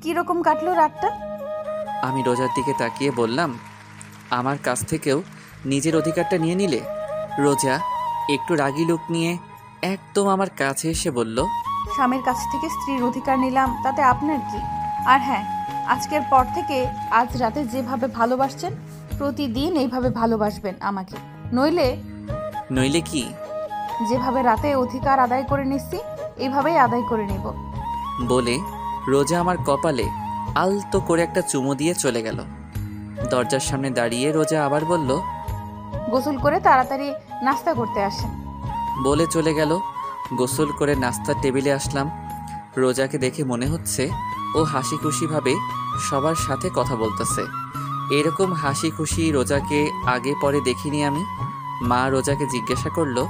কিরকম কাটলো রাতটা? আমি রোজার দিকে তাকিয়ে বললাম, আমার কাছ থেকেও নিজের অধিকারটা নিয়ে নিলে? রোজা একটু রাগী লুক নিয়ে একদম আমার কাছে এসে বলল, স্বামীর কাছ থেকে স্ত্রীর অধিকার নিলাম, তাতে আপনার কি? আর হ্যাঁ, আজকের পর থেকে আজ রাতে যেভাবে ভালোবাসছেন প্রতিদিন এইভাবে ভালোবাসবেন আমাকে। নইলে কি? যেভাবে রাতে অধিকার আদায় করে নিচ্ছি এইভাবেই আদায় করে নেব বলে রোজা আমার কপালে আলতো করে একটা চুমু দিয়ে চলে গেল। দরজার সামনে দাঁড়িয়ে রোজা আবার বলল, গোসল করে তাড়াতাড়ি নাস্তা করতে আসেন। বলে চলে গেল। গোসল করে নাস্তার টেবিলে আসলাম। রোজাকে দেখে মনে হচ্ছে ও হাসি খুশিভাবে সবার সাথে কথা বলতেছে। এরকম হাসি খুশি রোজাকে আগে পরে দেখিনি আমি। মা রোজাকে জিজ্ঞাসা করলো,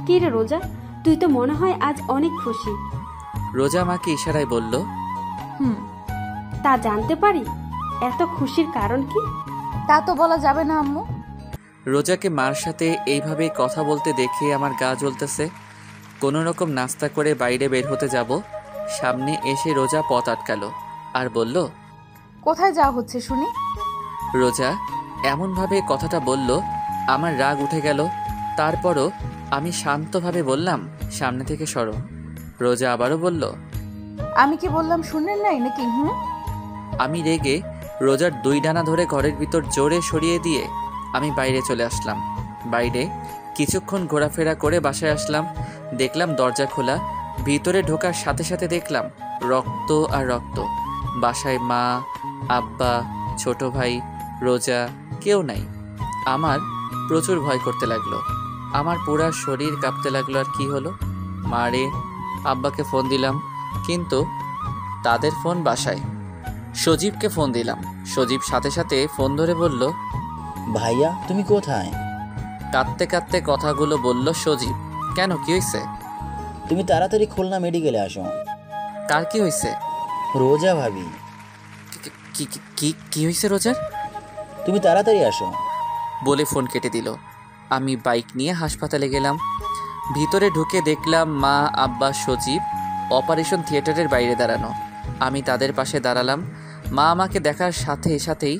কি রে রোজা, তুই তো মনে হয় আজ অনেক খুশি। রোজা মাকে ইশারায় বলল, তা জানতে পারি এত খুশির কারণ কি? তা তো বলা যাবে না আম্মু। রোজাকে মার সাথে এইভাবে কথা বলতে দেখে আমার গা জ্বলতেছে। কোনো রকম নাস্তা করে বাইরে বের হতে যাব, সামনে এসে রোজা পথ আটকালো আর বলল, কোথায় যাওয়া হচ্ছে শুনি? রোজা এমনভাবে কথাটা বলল আমার রাগ উঠে গেল। তারপরও আমি শান্তভাবে বললাম, সামনে থেকে সরো। রোজা আবারও বলল, আমি কি বললাম শুনলেন নাই নাকি? আমি রেগে রোজার দুই ডানা ধরে ঘরের ভিতর জোরে সরিয়ে দিয়ে আমি বাইরে চলে আসলাম। বাইরে কিছুক্ষণ ঘোরাফেরা করে বাসায় আসলাম। দেখলাম দরজা খোলা। ভিতরে ঢোকার সাথে সাথে দেখলাম রক্ত আর রক্ত। বাসায় মা, আব্বা, ছোট ভাই, রোজা কেউ নাই। আমার প্রচুর ভয় করতে লাগলো। আমার পুরা শরীর কাঁপতে লাগলো। আর কি হলো? মারে আব্বাকে ফোন দিলাম, কিন্তু তাদের ফোন বাসায়। সজীবকে ফোন দিলাম। সজীব সাথে সাথে ফোন ধরে বলল, ভাইয়া তুমি কোথায়? কাঁদতে কাঁদতে কথাগুলো বলল সজীব। কেন, কি হয়েছে? তুমি তাড়াতাড়ি খুলনা মেডিকেলে আসো। কার কি হয়েছে? রোজা ভাবি। কি হয়েছে রোজার? তুমি তাড়াতাড়ি আসো বলে ফোন কেটে দিল। আমি বাইক নিয়ে হাসপাতালে গেলাম। ভিতরে ঢুকে দেখলাম মা, আব্বা, সজীব অপারেশন থিয়েটারের বাইরে দাঁড়ানো। আমি তাদের পাশে দাঁড়ালাম। মা আমাকে দেখার সাথে সাথেই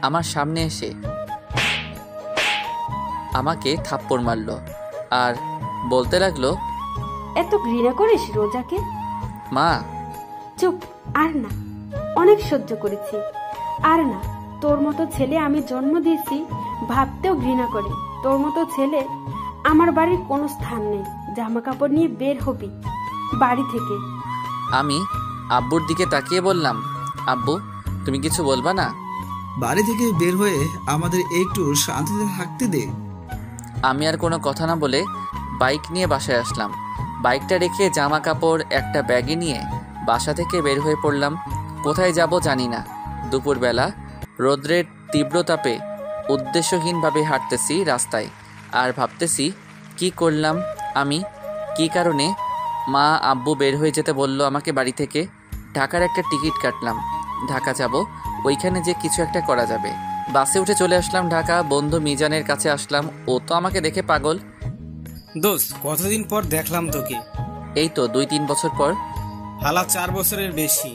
আমার সামনে এসে আমাকে থাপ্পড় মারল আর বলতে লাগলো, এত ঘৃণা করিস রোজাকে? মা চুপ, আর না, অনেক সহ্য করেছি, আর না। তোর মতো ছেলে আমি জন্ম দিয়েছি ভাবতেও ঘৃণা করে। তোর মতো ছেলে আমার বাড়ির কোনো স্থান নেই। জামা কাপড় নিয়ে বের হবি বাড়ি থেকে। আমি আব্বুর দিকে তাকিয়ে বললাম, আব্বু তুমি কিছু বলবা না? বাড়ি থেকে বের হয়ে আমাদের একটু শান্তিতে থাকতে দে। আমি আর কোনো কথা না বলে বাইক নিয়ে বাসায় আসলাম। বাইকটা রেখে জামা কাপড় একটা ব্যাগে নিয়ে বাসা থেকে বের হয়ে পড়লাম। কোথায় যাব জানি না। দুপুরবেলা রৌদ্রের তীব্রতাপে উদ্দেশ্যহীনভাবে হাঁটতেছি রাস্তায় আর ভাবতেছি কি করলাম আমি, কি কারণে মা আব্বু বের হয়ে যেতে বলল আমাকে বাড়ি থেকে। ঢাকার একটা টিকিট কাটলাম, ঢাকা যাব। ওইখানে যে কিছু একটা করা যাবে। বাসে উঠে চলে আসলাম ঢাকা। বন্ধু মিজানের কাছে আসলাম। ও তো আমাকে দেখে পাগল। দোস্ত কতদিন পর দেখলাম তোকে? এই তো 2-3 বছর পর। হালা 4 বছরের বেশি।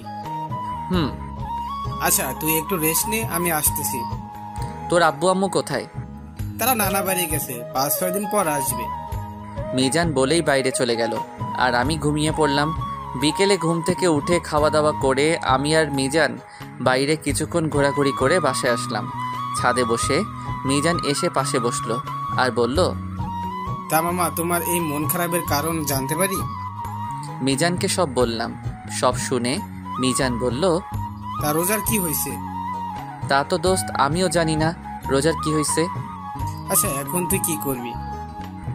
আচ্ছা তুই একটু রেস্ট নে, আমি আসতেছি। তোর আব্বু আম্মু কোথায়? তারা নানা বাড়ি গেছে, 5-6 দিন পর আসবে। মিজান বলেই বাইরে চলে গেল আর আমি ঘুমিয়ে পড়লাম। বিকেলে ঘুম থেকে উঠে খাওয়া দাওয়া করে আমি আর মিজান বাইরে কিছুক্ষণ ঘোরাঘুরি করে বাসায় আসলাম। ছাদে বসে মিজান এসে পাশে বসলো আর বলল, তা মামা তোমার এই মন খারাপের কারণ জানতে পারি? মিজানকে সব বললাম। সব শুনে মিজান বলল, তা রোজার কি হয়েছে? তা তো দোস্ত আমিও জানি না রোজার কি হয়েছে। আচ্ছা এখন তুই কি করবি?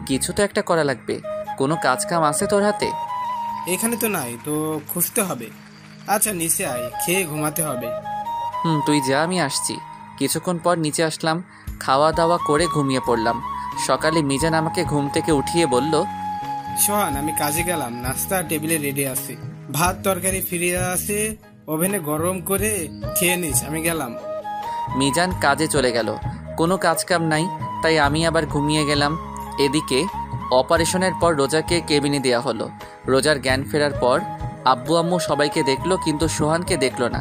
কিছু তো একটা করা লাগবে। কোনো কাজ কাম আছে তোর হাতে? এখানে তো নাই, তো খুঁজতে হবে। আচ্ছা নিচে আয়, খেয়ে ঘুমাতে হবে। তুই যা, আমি আসছি। কিছুক্ষণ পর নিচে আসলাম, খাওয়া দাওয়া করে ঘুমিয়ে পড়লাম। সকালে মিজান আমাকে ঘুম থেকে উঠিয়ে বলল, সোহান আমি কাজে গেলাম, নাস্তা টেবিলে রেডি আছে। ভাত তরকারি ফিরিয়ে আসে, ওভেনে গরম করে খেয়ে নিস, আমি গেলাম। মিজান কাজে চলে গেল। কোনো কাজ কাম নাই, তাই আমি আবার ঘুমিয়ে গেলাম। এদিকে অপারেশনের পর রোজাকে কেবিনে দেওয়া হলো। রোজার জ্ঞান ফেরার পর আব্বু আম্মু সবাইকে দেখলো, কিন্তু সোহানকে দেখলো না।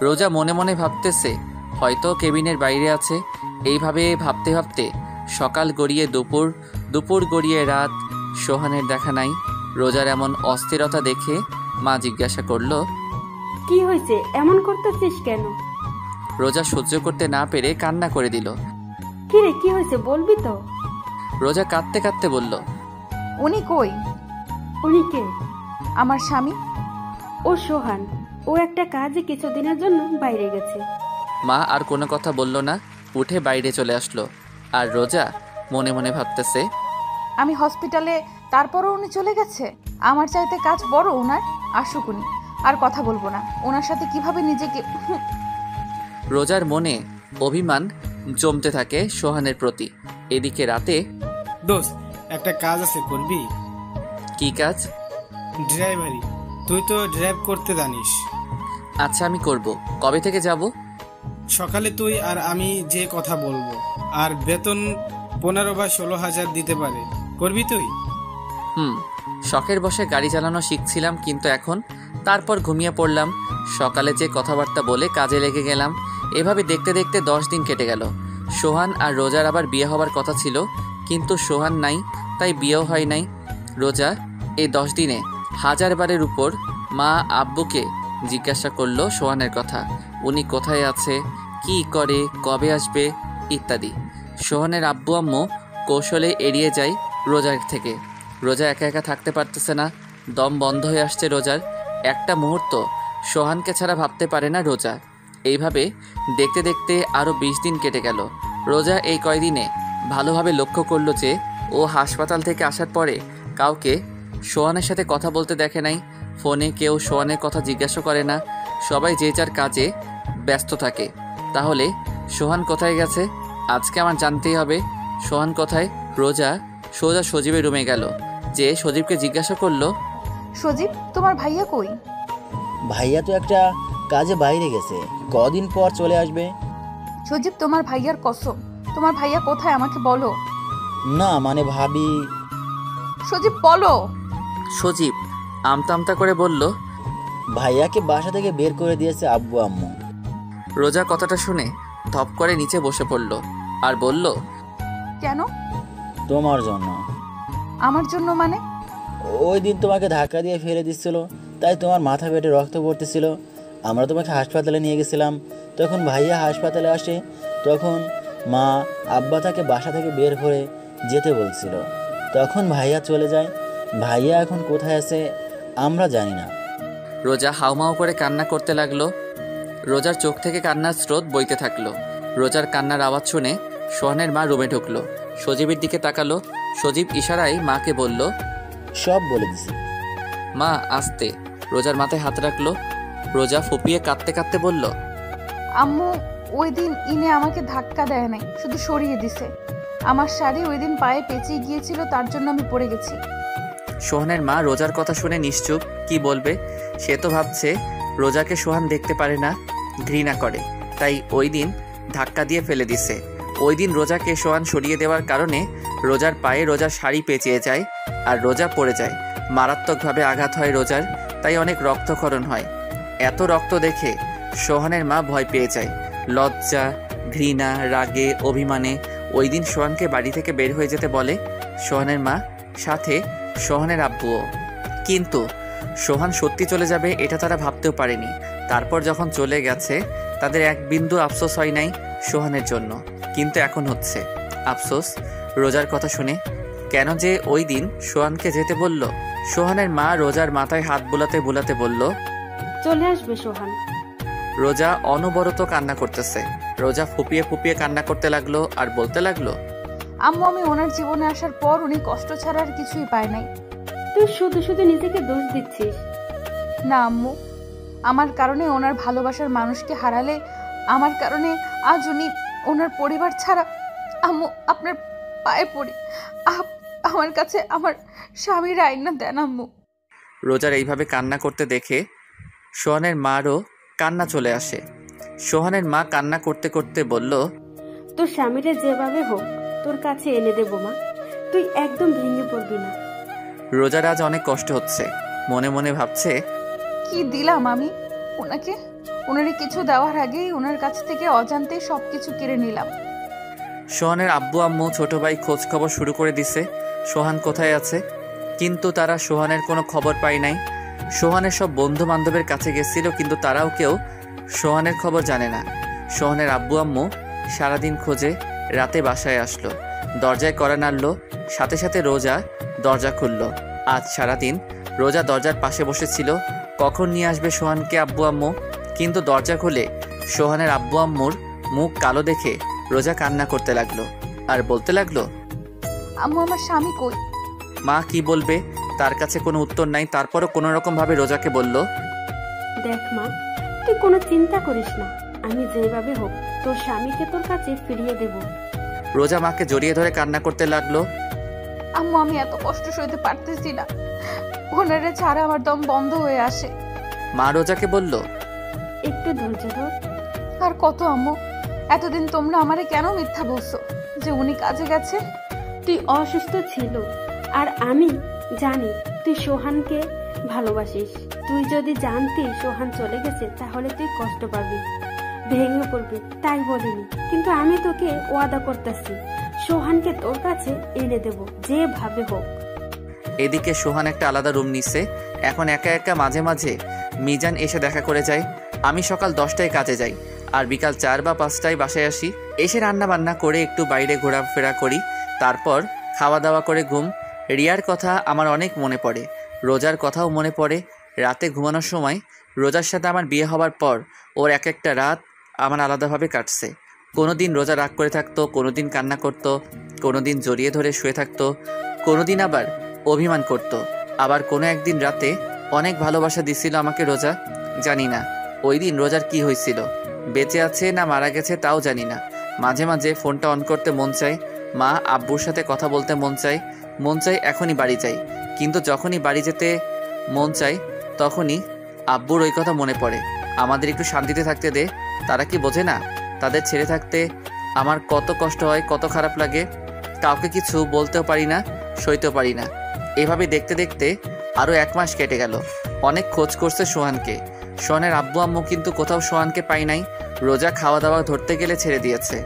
রোজা মনে মনে ভাবতেছে হয়তো কেবিনের বাইরে আছে। এইভাবে ভাবতে ভাবতে সকাল গড়িয়ে দুপুর, দুপুর গড়িয়ে রাত, সোহানের দেখা নাই। রোজার এমন অস্থিরতা দেখে মা জিজ্ঞাসা করলো, কি হয়েছে, এমন করতেছিস কেন? রোজা সহ্য করতে না পেরে কান্না করে দিল। কি রে, কি হয়েছে বলবি তো? রোজা কাঁদতে কাঁদতে বলল, উনি কই? উনি কে? আমার স্বামী। ও সোহান, ও একটা কাজে কিছুদিনের জন্য বাইরে গেছে। মা আর কোনো কথা বলল না, উঠে বাইরে চলে আসলো। আর রোজা মনে মনে ভাবতেছে, আমি হসপিটালে, তারপরও উনি চলে গেছে। আমার চাইতে কাজ বড় ওনার। আসুক উনি, আর কথা বলবো না। ওনার সাথে কিভাবে নিজেকে রোজার মনে অভিমান জমতে থাকে সোহানের প্রতি। এদিকে রাতে, দোস্ত, একটা কাজ আছে, করবি? কি কাজ? ড্রাইভারি। তুই তো ড্রাইভ করতে জানিস। আচ্ছা আমি করব। কবে থেকে যাব? সকালে তুই আর আমি যে কথা বলবো, আর বেতন 15 বা 16,000 দিতে পারে। করবি তুই? শখের বসে গাড়ি চালানো শিখছিলাম, কিন্তু এখন তারপর ঘুমিয়ে পড়লাম। সকালে যে কথাবার্তা বলে কাজে লেগে গেলাম। এভাবে দেখতে দেখতে 10 দিন কেটে গেল। সোহান আর রোজার আবার বিয়ে হবার কথা ছিল, কিন্তু সোহান নাই, তাই বিয়েও হয় নাই। রোজা এই 10 দিনে 1000 বারের উপর মা আব্বুকে জিজ্ঞাসা করলো সোহানের কথা। উনি কোথায় আছে, কি করে, কবে আসবে ইত্যাদি। সোহানের আব্বু আম্মু কৌশলে এড়িয়ে যায় রোজার থেকে। রোজা একা একা থাকতে পারতেছে না, দম বন্ধ হয়ে আসছে রোজার। একটা মুহূর্ত সোহানকে ছাড়া ভাবতে পারে না রোজা। এইভাবে দেখতে দেখতে আরও 20 দিন কেটে গেল। রোজা এই কয়দিনে ভালোভাবে লক্ষ্য করলো যে ও হাসপাতাল থেকে আসার পরে কাউকে সোহানের সাথে কথা বলতে দেখে নাই। ফোনে কেউ সোহানের কথা জিজ্ঞাসা করে না, সবাই যে যার কাজে ব্যস্ত থাকে। তাহলে সোহান কোথায় গেছে? আজকে আমার জানতেই হবে সোহান কোথায়। রোজা সোজা সজীবের রুমে গেল, যে সজীবকে জিজ্ঞাসা করলো, সজীব, তোমার ভাইয়া কই? ভাইয়া তো একটা কাজে বাইরে গেছে, কদিন পর চলে আসবে। সজীব, তোমার ভাইয়ার কসম, তোমার ভাইয়া কোথায় আমাকে বলো। না মানে ভাবি। সজীব বলো। সজীব আমতা আমতা করে বলল, ভাইয়াকে বাসা থেকে বের করে দিয়েছে আব্বু আম্মু। রোজা কথাটা শুনে ধপ করে নিচে বসে পড়ল আর বলল, কেন? তোমার জন্য। আমার জন্য মানে? ওই দিন তোমাকে ধাক্কা দিয়ে ফেলে দিচ্ছিল, তাই তোমার মাথা পেটে রক্ত পড়তেছিল। আমরা তোমাকে হাসপাতালে নিয়ে গেছিলাম। তখন ভাইয়া হাসপাতালে আসে, তখন মা আব্বা তাকে বাসা থেকে বের করে যেতে বলছিল। তখন ভাইয়া চলে যায়। ভাইয়া এখন কোথায় আছে আমরা জানি না। রোজা হাউমাউ করে কান্না করতে লাগলো। রোজার চোখ থেকে কান্নার স্রোত বইতে থাকলো। রোজার কান্নার আওয়াজ শুনে সোহানের মা রুমে ঢুকলো। সজীবের দিকে তাকালো। সজীব ইশারায় মাকে বলল, সব বলে দিছি। মা আস্তে। রোজার মাথায় হাত রাখলো। রোজা ফুপিয়ে কাঁদতে কাঁদতে বলল, আম্মু ওই দিন ইনে আমাকে ধাক্কা দেয় নাই, শুধু সরিয়ে দিছে। আমার শাড়ি ওই দিন পায়ে পেঁচিয়ে গিয়েছিল, তার জন্য আমি পড়ে গেছি। সোহানের মা রোজার কথা শুনে নিশ্চুপ। কি বলবে? সে তো ভাবছে রোজাকে সোহান দেখতে পারে না, ঘৃণা করে, তাই ওই দিন ধাক্কা দিয়ে ফেলে দিছে। ওই দিন রোজাকে সোহান সরিয়ে দেওয়ার কারণে রোজার পায়ে রোজার শাড়ি পেঁচিয়ে যায় আর রোজা পড়ে যায়। মারাত্মকভাবে আঘাত হয় রোজার, তাই অনেক রক্তক্ষরণ হয়। এত রক্ত দেখে সোহানের মা ভয় পেয়ে যায়। লজ্জা, ঘৃণা, রাগে, অভিমানে ওই দিন সোহানকে বাড়ি থেকে বের হয়ে যেতে বলে সোহানের মা, সাথে সোহানের আব্বুও। কিন্তু সোহান সত্যি চলে যাবে এটা তারা ভাবতেও পারেনি। তারপর যখন চলে গেছে তাদের এক বিন্দু আফসোস হয় নাই সোহানের জন্য, কিন্তু এখন হচ্ছে আফসোস রোজার কথা শুনে। কেন যে ওই দিন সোহানকে যেতে বলল। সোহানের মা রোজার মাথায় হাত বুলাতে বুলাতে বলল, চলে আসবে সোহান। রোজা অনবরত কান্না করতেছে। রোজা ফুপিয়ে ফুপিয়ে কান্না করতে লাগলো আর বলতে লাগলো, আম্মু, আমি ওনার জীবনে আসার পর উনি কষ্ট ছাড়া আর কিছুই পায় নাই। তুই শুধু শুধু নিজেকে দোষ দিচ্ছিস। না আম্মু, আমার কারণে ওনার ভালোবাসার মানুষকে হারালে, আমার কারণে আজ উনি ওনার পরিবার ছাড়া। আম্মু, আপনার পায়ে পড়ি, আমার কাছে আমার স্বামীর আইনা দেন আম্মু। রোজার এইভাবে কান্না করতে দেখে সোহানের মারও কান্না চলে আসে। সোহানের মা কান্না করতে করতে বলল, তোর স্বামীরে যেভাবে হোক তোর কাছে এনে দেবো মা, তুই একদম ভেঙে পড়বি না। রোজার আজ অনেক কষ্ট হচ্ছে। মনে মনে ভাবছে, কি দিলাম আমি ওনাকে? ওনারে কিছু দেওয়ার আগেই ওনার কাছ থেকে অজান্তে সব কিছু কেড়ে নিলাম। সোহানের আব্বু আম্মু ছোট ভাই খোঁজ খবর শুরু করে দিছে সোহান কোথায় আছে, কিন্তু তারা সোহানের কোনো খবর পায় নাই। সোহানের সব বন্ধু বান্ধবের কাছে গেছিল, কিন্তু তারাও কেউ সোহানের খবর জানে না। সোহানের আব্বু আম্মু সারাদিন খোঁজে রাতে বাসায় আসলো, দরজায় কড়া নাড়ল, সাথে সাথে রোজা দরজা খুলল। আজ সারাদিন রোজা দরজার পাশে বসেছিল, কখন নিয়ে আসবে সোহানকে আব্বু আম্মু। কিন্তু দরজা খুলে সোহানের আব্বু আম্মুর মুখ কালো দেখে রোজা কান্না করতে লাগলো আর বলতে লাগলো, আম্মু আমার স্বামী কই? মা কি বলবে, তার কাছে কোনো উত্তর নাই। তারপরও কোনো রকম ভাবে রোজাকে বলল, দেখ মা, তুই কোনো চিন্তা করিস না, আমি যেভাবে হোক তোর স্বামীকে তোর কাছে ফিরিয়ে দেব। রোজা মাকে জড়িয়ে ধরে কান্না করতে লাগলো। আম্মু আমি এত কষ্ট সইতে পারতেছি না, ওনারে ছাড়া আমার দম বন্ধ হয়ে আসে। মা রোজাকে বলল, একটু ধৈর্য ধর। আর কত আম্মু, এতদিন তোমরা আমারে কেন মিথ্যা বলছো যে উনি কাজে গেছে? তুই অসুস্থ ছিল, আর আমি জানি তুই সোহানকে ভালোবাসিস। তুই যদি জানতি সোহান চলে গেছে তাহলে তুই কষ্ট পাবি, ভেঙে পড়বি, তাই বলিনি। কিন্তু আমি তোকে ওয়াদা করতেছি, সোহানকে তোর কাছে এনে দেব যেভাবে হোক। এদিকে সোহান একটা আলাদা রুম নিছে, এখন একা একা মাঝে মাঝে মিজান এসে দেখা করে যায়। আমি সকাল 10টায় কাজে যাই আর বিকাল 4 বা 5টায় বাসায় আসি। এসে রান্না বান্না করে একটু বাইরে ঘোরাফেরা করি, তারপর খাওয়া দাওয়া করে ঘুম। রিয়ার কথা আমার অনেক মনে পড়ে, রোজার কথাও মনে পড়ে। রাতে ঘুমানোর সময় রোজার সাথে আমার বিয়ে হবার পর ওর এক একটা রাত আমার আলাদাভাবে কাটছে। কোনো দিন রোজা রাগ করে থাকতো, কোনো দিন কান্না করতো, কোনো দিন জড়িয়ে ধরে শুয়ে থাকতো, কোনো দিন আবার অভিমান করতো। আবার কোনো একদিন রাতে অনেক ভালোবাসা দিছিল আমাকে রোজা। জানি না ওই দিন রোজার কি হয়েছিল, বেঁচে আছে না মারা গেছে তাও জানি না। মাঝে মাঝে ফোনটা অন করতে মন চায়, মা আব্বুর সাথে কথা বলতে মন চায় এখনই বাড়ি যাই। কিন্তু যখনই বাড়ি যেতে মন চায় তখনই আব্বুর ওই কথা মনে পড়ে, আমাদের একটু শান্তিতে থাকতে দে। তারা কি বোঝে না তাদের ছেড়ে থাকতে আমার কত কষ্ট হয়, কত খারাপ লাগে। কাউকে কিছু বলতেও পারি না, সইতেও পারি না। এভাবে দেখতে দেখতে আরও 1 মাস কেটে গেল। অনেক খোঁজ করছে সোহানকে। সোহানের আব্বু আম্মু কিন্তু কোথাও সোহানকে পাই নাই। রোজা খাওয়া দাওয়া ধরতে গেলে ছেড়ে দিয়েছে,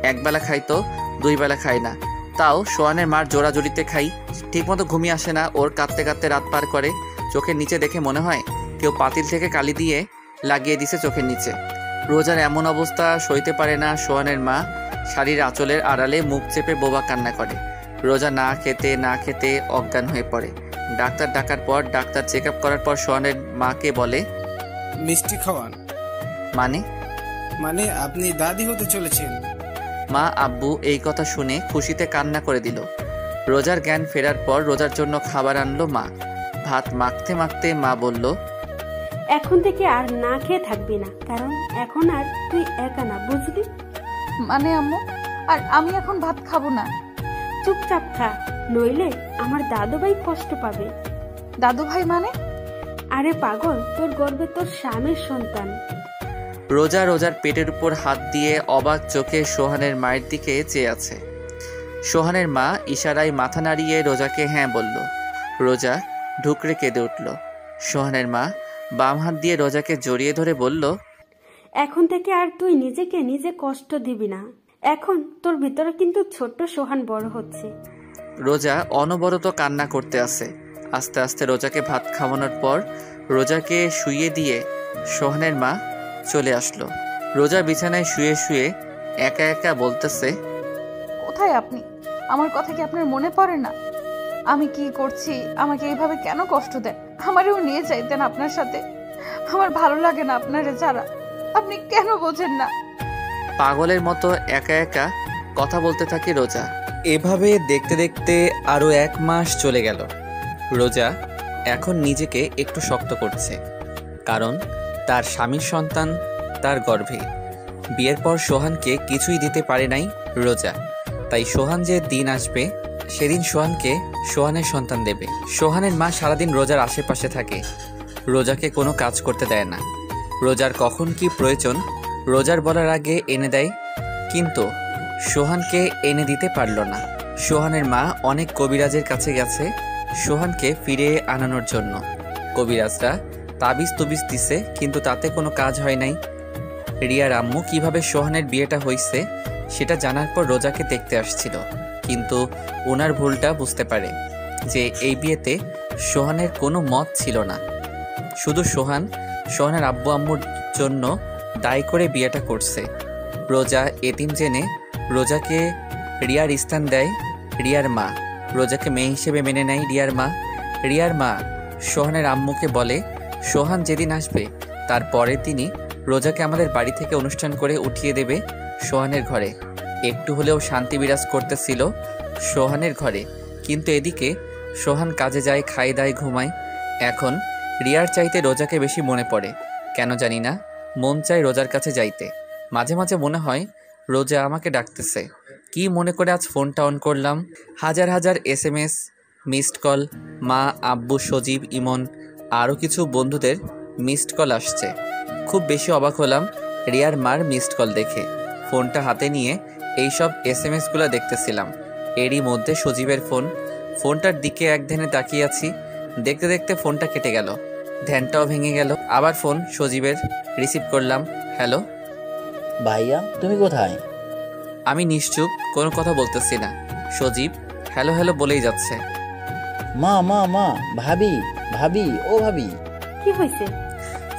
একবেলা খাইতো, 2 বেলা খায় না। তাও সোহানের মার জোড়াজড়িতে খাই, ঠিকমতো ঘুমিয়ে আসে না, ওর কাঁদতে কাঁদতে রাত পার করে। চোখের নিচে দেখে মনে হয় কেউ পাতিল থেকে কালি দিয়ে লাগিয়ে দিছে চোখের নিচে। রোজার এমন অবস্থা সইতে পারে না সোহানের মা শাড়ির আঁচলের আড়ালে মুখ চেপে বোবা কান্না করে। রোজা না খেতে অজ্ঞান হয়ে পড়ে। ডাক্তার ডাকার পর, ডাক্তার চেক আপ করার পর সোহানের মাকে বলে, মিষ্টি খাওয়ান। মানে আপনি দাদি হতে চলেছেন। মা আব্বু এই কথা শুনে খুশিতে কান্না করে দিল। রোজার জ্ঞান ফেরার পর রোজার জন্য খাবার আনলো মা। ভাত মাখতে মাখতে মা বলল, এখন থেকে আর না খেয়ে থাকবি না, কারণ এখন আর তুই একা না, বুঝলি? মানে আম্মু, আর আমি এখন ভাত খাবো না? চুপচাপ খা, নইলে আমার দাদু ভাই কষ্ট পাবে। দাদু ভাই মানে? আরে পাগল, তোর গর্বে তোর স্বামীর সন্তান। রোজার পেটের উপর হাত দিয়ে অবাক চোখে সোহানের মায়ের দিকে চেয়ে আছে। সোহানের মা ইশারায় মাথা নাড়িয়ে রোজাকে হ্যাঁ বলল। রোজা ঢুকরে কেঁদে উঠল। সোহানের মা বাম হাত দিয়ে রোজাকে জড়িয়ে ধরে বলল, এখন থেকে আর তুই নিজেকে নিজে কষ্ট দিবি না। এখন তোর ভিতরে কিন্তু ছোট্ট সোহান বড় হচ্ছে। রোজা অনবরত কান্না করতে আছে। আস্তে আস্তে রোজাকে ভাত খাওয়ানোর পর রোজাকে শুইয়ে দিয়ে সোহানের মা চলে আসলো। রোজা বিছানায় শুয়ে শুয়ে একা একা বলতেছে, কোথায় আপনি? আমার কথা কি আপনার মনে পড়ে না? আমি কি করছি, আমাকে এইভাবে কেন কষ্ট দেন? আমারেও নিয়ে যাইতেন আপনার সাথে, আমার ভালো লাগে না আপনারে ছাড়া। আপনি কেন বোঝেন না? পাগলের মতো একা একা কথা বলতে থাকে রোজা। এভাবে দেখতে দেখতে আরো 1 মাস চলে গেল। রোজা এখন নিজেকে একটু শক্ত করছে, কারণ তার স্বামীর সন্তান তার গর্ভে। বিয়ের পর সোহানকে কিছুই দিতে পারে নাই রোজা, তাই সোহান যে দিন আসবে সেদিন সোহানকে সোহানের সন্তান দেবে। সোহানের মা সারাদিন রোজার আশেপাশে থাকে, রোজাকে কোনো কাজ করতে দেয় না। রোজার কখন কি প্রয়োজন রোজার বলার আগে এনে দেয়, কিন্তু সোহানকে এনে দিতে পারল না। সোহানের মা অনেক কবিরাজের কাছে গেছে সোহানকে ফিরে আনানোর জন্য। কবিরাজরা তাবিজ তুবিজ দিছে, কিন্তু তাতে কোনো কাজ হয় নাই। রিয়ার আম্মু কিভাবে সোহানের বিয়েটা হয়েছে সেটা জানার পর রোজাকে দেখতে আসছিল, কিন্তু ওনার ভুলটা বুঝতে পারে যে এই বিয়েতে সোহানের কোনো মত ছিল না। শুধু সোহানের আব্বু আম্মুর জন্য দায়ী করে বিয়েটা করছে। রোজা এতিম জেনে রোজাকে রিয়ার স্থান দেয় রিয়ার মা। রোজাকে মেয়ে হিসেবে মেনে নেয় রিয়ার মা সোহানের আম্মুকে বলে সোহান যেদিন আসবে তার পরের দিনই রোজাকে আমাদের বাড়ি থেকে অনুষ্ঠান করে উঠিয়ে দেবে সোহানের ঘরে। একটু হলেও শান্তি বিরাজ করতেছিল সোহানের ঘরে, কিন্তু এদিকে সোহান কাজে যায়, খায় দায়, ঘুমায়। এখন রিয়ার চাইতে রোজাকে বেশি মনে পড়ে, কেন জানি না মন চায় রোজার কাছে যাইতে। মাঝে মাঝে মনে হয় রোজা আমাকে ডাকতেছে। কি মনে করে আজ ফোনটা অন করলাম, হাজার হাজার SMS, মিসড কল, মা, আব্বু, সজীব, ইমন, আরও কিছু বন্ধুদের মিসড কল আসছে। খুব বেশি অবাক হলাম রিয়ার মার মিসড কল দেখে। ফোনটা হাতে নিয়ে এইসব SMSগুলো দেখতেছিলাম। এরই মধ্যে সজীবের ফোনটার দিকে এক ধ্যানে তাকিয়ে আছি। দেখতে দেখতে ফোনটা কেটে গেল, ধ্যানটাও ভেঙে গেল। আবার ফোন সজীবের, রিসিভ করলাম। হ্যালো ভাইয়া, তুমি কোথায়? আমি নিশ্চুপ, কোনো কথা বলতেছি না। সজীব হ্যালো হ্যালো বলেই যাচ্ছে। মা মা মা, ভাবি ভাবি, ও ভাবি। কি হয়েছে?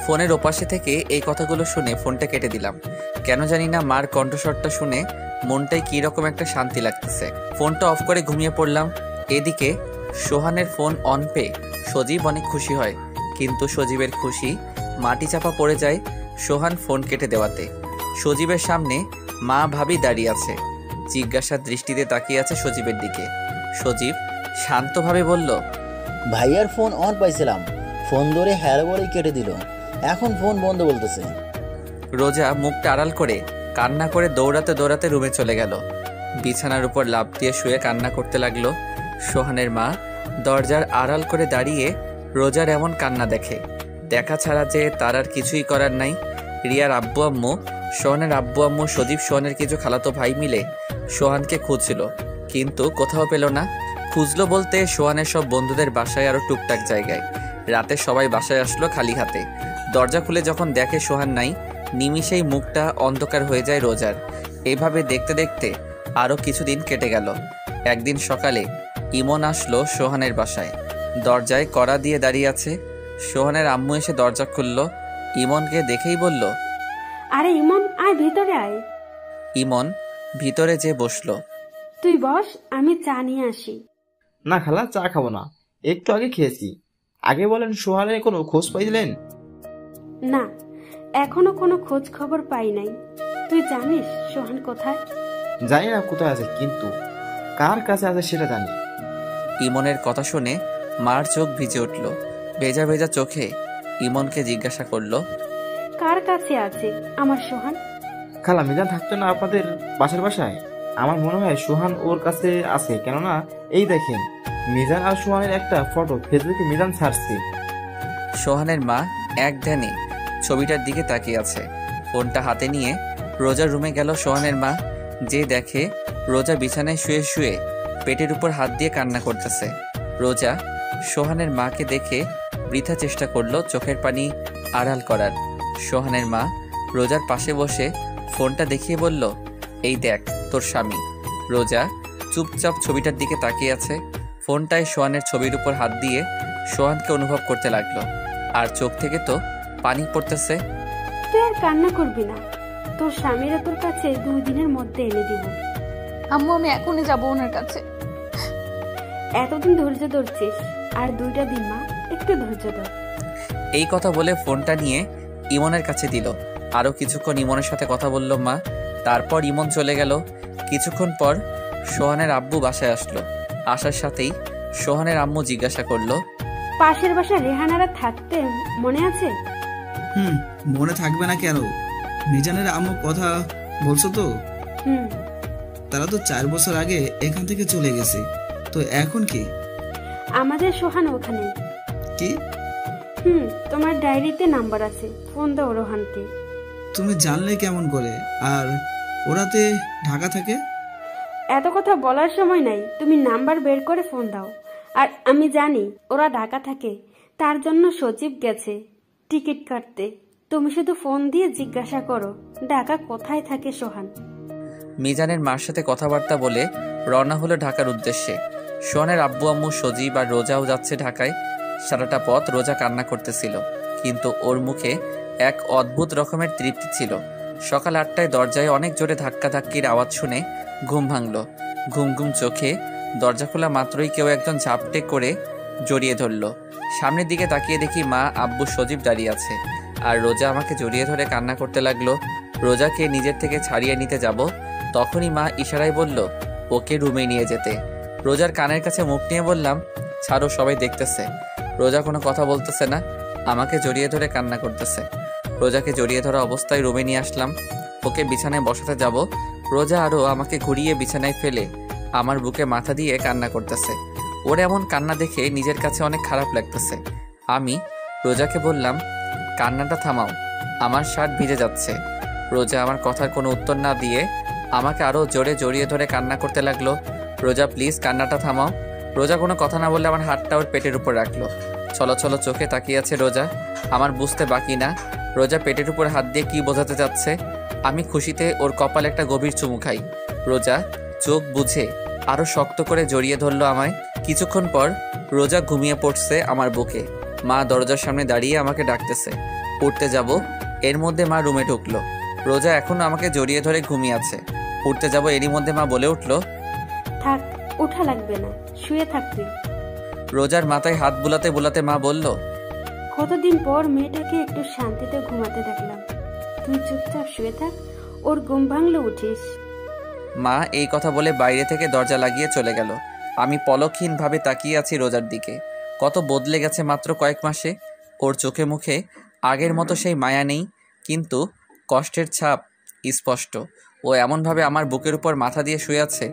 ফোনের ওপাশে থেকে এই কথাগুলো শুনে ফোনটা কেটে দিলাম। কেন জানি না মার কণ্ঠস্বরটা শুনে মনটাই কী রকম একটা শান্তি লাগতেছে। ফোনটা অফ করে ঘুমিয়ে পড়লাম। এদিকে সোহানের ফোন অন পেয়ে সজীব অনেক খুশি হয়, কিন্তু সজীবের খুশি মাটি চাপা পড়ে যায় সোহান ফোন কেটে দেওয়াতে। সজীবের সামনে মা ভাবি দাঁড়িয়ে আছে, জিজ্ঞাসার দৃষ্টিতে তাকিয়ে আছে সজীবের দিকে। সজীব শান্তভাবে বলল, ভাইয়ার ফোন অন পাইছিলাম, ফোন ধরে হ্যালো বলেই কেটে দিল, এখন ফোন বন্ধ বলতেছে। রোজা মুখটা আড়াল করে কান্না করে দৌড়াতে দৌড়াতে রুমে চলে গেল। বিছানার উপর লাফ দিয়ে শুয়ে কান্না করতে লাগলো। সোহানের মা দরজার আড়াল করে দাঁড়িয়ে রোজার এমন কান্না দেখে। দেখা ছাড়া যে তার আর কিছুই করার নাই। রিয়ার আব্বু আম্মু, সোহানের আব্বু আম্মু, সজীব সোহানের কিছু খালাতো ভাই মিলে সোহানকে খুঁজছিল, কিন্তু কোথাও পেল না। খুঁজলো বলতে সোহানের সব বন্ধুদের বাসায় আরও টুকটাক জায়গায়। রাতে সবাই বাসায় আসলো খালি হাতে। দরজা খুলে যখন দেখে সোহান নাই, নিমিষেই মুখটা অন্ধকার হয়ে যায় রোজার। এইভাবে দেখতে দেখতে আরও কিছুদিন কেটে গেল। একদিন সকালে ইমন আসলো সোহানের বাসায়। দরজায় কড়া দিয়ে দাঁড়িয়ে আছে। সোহানের আম্মু এসে দরজা খুলল। ইমনকে দেখেই বলল, আরে ইমন, আয় ভিতরে আয়। ইমন ভিতরে যে বসলো। তুই বস, আমি চা নিয়ে আসি। না খালা, চা খাবো না, একটু আগে খেয়েছি। আগে বলেন, সোহানের কোনো খোঁজ পাইলেন? না, এখনো কোনো খোঁজ খবর পাই নাই। তুই জানিস সোহান কোথায়? জানি না কোথায় আছে, কিন্তু কার কাছে আছে সেটা জানি। ইমনের কথা শুনে মার চোখ ভিজে উঠল। ভেজা ভেজা চোখে ইমনকে জিজ্ঞাসা করলো, কার কাছে আছে আমার সোহান? খালা, মিজান থাকতো না আপনাদের বাসার বাসায়? আমার মনে হয় সোহান ওর কাছে আছে, কেননা এই দেখেন মিজান আর সোহানের একটা ফটো ফেসবুকে মিজান ছাড়ছে। সোহানের মা এক ধ্যানে ছবিটার দিকে তাকিয়ে আছে। ফোনটা হাতে নিয়ে রোজার রুমে গেল সোহানের মা। যে দেখে রোজা বিছানায় শুয়ে শুয়ে পেটের উপর হাত দিয়ে কান্না করতেছে। রোজা সোহানের মাকে দেখে বৃথা চেষ্টা করলো চোখের পানি আড়াল করার। সোহানের মা রোজার পাশে বসে ফোনটা দেখিয়ে বলল, এই দেখ তোর স্বামী। রোজা চুপচাপ ছবিটার দিকে তাকিয়ে আছে। ফোনটায় সোহানের ছবির উপর হাত দিয়ে সোহানকে অনুভব করতে লাগলো, আর চোখ থেকে তো পানি পড়তেছে। তুই আর কান্না করবি না, তোর স্বামীরা তোর কাছে 2 দিনের মধ্যে এনে দিব। আম্মু আমি এখনই যাবো ওনার কাছে। এতদিন ধৈর্য ধরছিস, আর 2টা দিন মা, একটু ধৈর্য ধর। এই কথা বলে ফোনটা নিয়ে ইমনের কাছে দিল। আরও কিছুক্ষণ ইমনের সাথে কথা বলল মা। তারপর ইমন চলে গেল। কিছুক্ষণ পর সোহানের আব্বু বাসায় আসলো। আসার সাথেই সোহানের আম্মু জিজ্ঞাসা করলো, পাশের বাসা রেহানারা থাকতে মনে আছে? মনে থাকবে না কেন? মিজানের আম্মু কথা বলছো তো? হুম। তারা তো 4 বছর আগে এখান থেকে চলে গেছে, তো এখন কি আমাদের সোহান ওখানে। কি? তোমার ডায়েরিতে নাম্বার আছে, ফোন দাও রোহানকে। তুমি জানলে কেমন করে? আর ওরাতে ঢাকা থাকে? এত কথা বলার সময় নাই, তুমি নাম্বার বের করে ফোন দাও। আর আমি জানি ওরা ঢাকা থাকে, তার জন্য সজীব গেছে টিকিট কাটতে। তুমি শুধু ফোন দিয়ে জিজ্ঞাসা করো ঢাকা কোথায় থাকে সোহান। মিজানের মার সাথে কথাবার্তা বলে রওনা হলো ঢাকার উদ্দেশ্যে। সোহানের আব্বু আম্মু সজীব আর রোজাও যাচ্ছে ঢাকায়। সারাটা পথ রোজা কান্না করতেছিল, কিন্তু ওর মুখে এক অদ্ভুত রকমের তৃপ্তি ছিল। সকাল 8টায় দরজায় অনেক জোরে ধাক্কাধাক্কির আওয়াজ শুনে ঘুম ভাঙল। ঘুম ঘুম চোখে দরজা খোলা মাত্রই কেউ একজন ঝাপটে করে জড়িয়ে ধরল। সামনের দিকে তাকিয়ে দেখি মা, আব্বু, সজীব দাঁড়িয়ে আছে, আর রোজা আমাকে জড়িয়ে ধরে কান্না করতে লাগলো। রোজাকে নিজের থেকে ছাড়িয়ে নিতে যাব, তখনই মা ইশারায় বলল ওকে রুমে নিয়ে যেতে। রোজার কানের কাছে মুখ নিয়ে বললাম, ছাড়ো, সবাই দেখতেছে। রোজা কোনো কথা বলতেছে না, আমাকে জড়িয়ে ধরে কান্না করতেছে। রোজাকে জড়িয়ে ধরা অবস্থায় রুমে নিয়ে আসলাম। ওকে বিছানায় বসাতে যাব, রোজা আরও আমাকে ঘুরিয়ে বিছানায় ফেলে আমার বুকে মাথা দিয়ে কান্না করতেছে। ওর এমন কান্না দেখে নিজের কাছে অনেক খারাপ লাগতেছে। আমি রোজাকে বললাম, কান্নাটা থামাও, আমার শার্ট ভিজে যাচ্ছে। রোজা আমার কথার কোনো উত্তর না দিয়ে আমাকে আরও জোরে জড়িয়ে ধরে কান্না করতে লাগলো। রোজা, প্লিজ কান্নাটা থামাও। রোজা কোনো কথা না বললে আমার হাতটা ওর পেটের উপর রাখলো। ছলো ছলো চোখে তাকিয়ে আছে রোজা। আমার বুঝতে বাকি না রোজা পেটের উপর হাত দিয়ে কি বোঝাতে চাচ্ছে। আমি খুশিতে ওর কপালে একটা গভীর চুমু খাই। রোজা চোখ বুঝে আরও শক্ত করে জড়িয়ে ধরলো আমায়। কিছুক্ষণ পর রোজা ঘুমিয়ে পড়ছে আমার বুকে। মা দরজার সামনে দাঁড়িয়ে আমাকে ডাকতেছে, উঠতে যাব। এর মধ্যে মা রুমে ঢুকলো। রোজা এখনো আমাকে জড়িয়ে ধরে ঘুমিয়ে আছে। উঠতে যাব, এরই মধ্যে মা বলে উঠলো, থাক, ওঠা লাগবে না, শুয়ে থাক তুই। রোজার মাথায় হাত বুলাতে বুলাতে মা বলল, কতদিন পর মেয়েটাকে একটু শান্তিতে ঘুমাতে দেখলাম। তুই চুপচাপ শুয়ে থাক, ওর ঘুম ভাঙলে উঠিস। মা এই কথা বলে বাইরে থেকে দরজা লাগিয়ে চলে গেল। আমি পলকহীনভাবে তাকিয়ে আছি রোজার দিকে। কত বদলে গেছে মাত্র কয়েক মাসে। ওর চোখে মুখে আগের মতো সেই মায়া নেই, কিন্তু কষ্টের ছাপ স্পষ্ট। ও এমনভাবে আমার বুকের উপর মাথা দিয়ে শুয়ে আছে